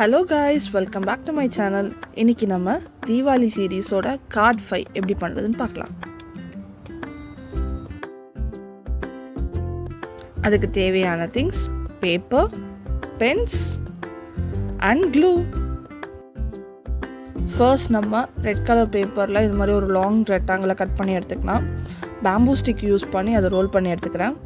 Hello guys, welcome back to my channel. இன்றைக்கி நம்ம Deepavali சீரீஸோட card 5 எப்படி பண்ணுறதுன்னு பார்க்கலாம். அதுக்கு தேவையான things paper, pens and glue. First நம்ம ரெட் கலர் பேப்பரில் இது மாதிரி ஒரு லாங் ரெக்டாங்கிளை கட் பண்ணி எடுத்துக்கலாம். பேம்பூ ஸ்டிக் யூஸ் பண்ணி அதை ரோல் பண்ணி எடுத்துக்கிறேன்.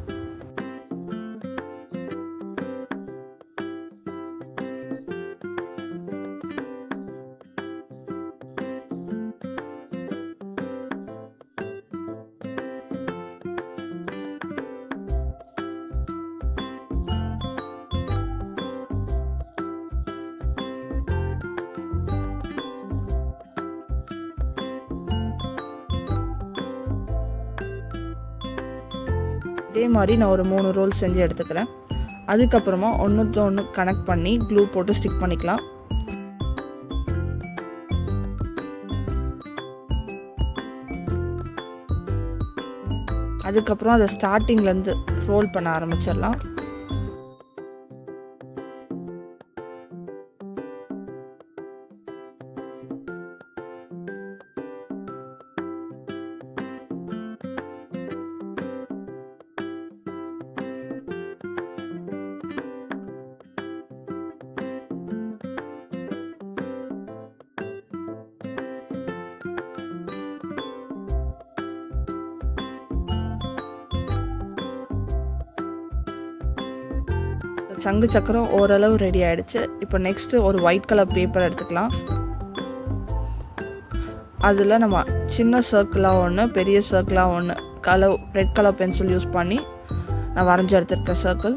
இதே மாதிரி நான் ஒரு 3 ரோல் செஞ்சு எடுத்துக்கிறேன். அதுக்கப்புறமா ஒன்று கனெக்ட் பண்ணி க்ளூ போட்டு ஸ்டிக் பண்ணிக்கலாம். அதுக்கப்புறம் அதை ஸ்டார்டிங்லேருந்து ரோல் பண்ண ஆரம்பிச்சிடலாம். சங்கு சக்கரம் ஓரளவு ரெடி ஆகிடுச்சு. இப்போ நெக்ஸ்ட்டு ஒரு ஒயிட் கலர் பேப்பர் எடுத்துக்கலாம். அதில் நம்ம சின்ன சர்க்கிளாக ஒன்று, பெரிய சர்க்கிளாக ஒன்று ரெட் கலர் பென்சில் யூஸ் பண்ணி நான் வரைஞ்சி எடுத்துருக்கேன் சர்க்கிள்.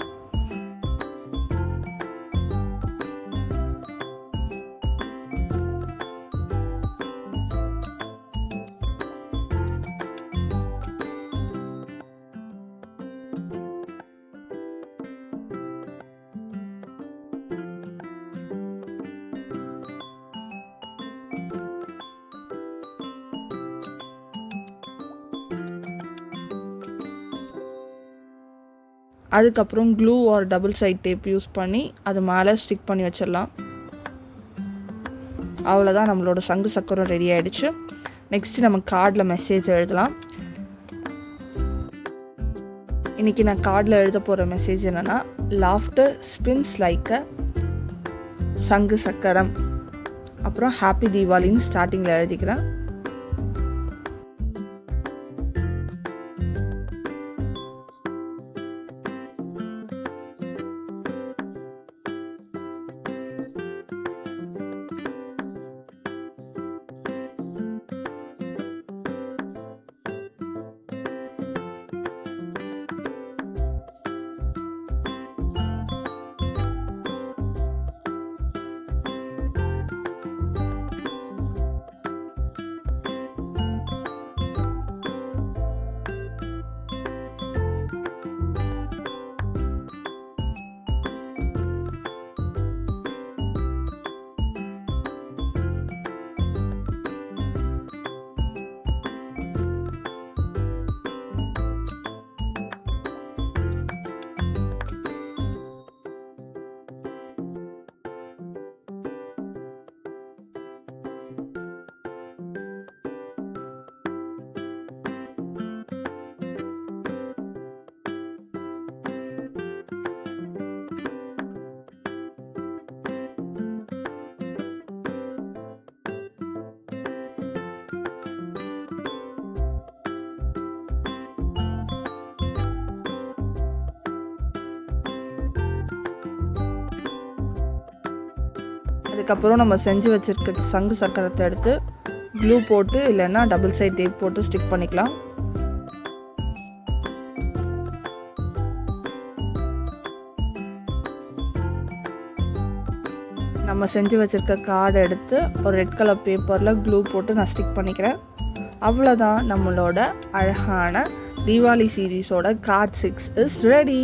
அதுக்கப்புறம் க்ளூ ஒரு டபுள் சைட் டேப் யூஸ் பண்ணி அது மேலே ஸ்டிக் பண்ணி வச்சிடலாம். அவ்வளோதான், நம்மளோட சங்கு சக்கரம் ரெடி ஆகிடுச்சு. நெக்ஸ்ட்டு நம்ம கார்டில் மெசேஜ் எழுதலாம். இன்றைக்கி நான் கார்டில் எழுத போகிற மெசேஜ் என்னென்னா, லாஃப்டர் ஸ்பின்ஸ் லைக் அ சங்கு சக்கரம், அப்புறம் ஹாப்பி தீபாவளின்னு ஸ்டார்டிங்கில் எழுதிக்கிறேன். அதுக்கப்புறம் நம்ம செஞ்சு வச்சுருக்க சங்கு சக்கரத்தை எடுத்து க்ளூ போட்டு இல்லைன்னா டபுள் சைட் டேப் போட்டு ஸ்டிக் பண்ணிக்கலாம். நம்ம செஞ்சு வச்சுருக்க கார்டை எடுத்து ஒரு ரெட் கலர் பேப்பரில் க்ளூ போட்டு நான் ஸ்டிக் பண்ணிக்கிறேன். அவ்வளோதான், நம்மளோட அழகான தீபாவளி சீரீஸோட கார்ட் 6 இஸ் ரெடி.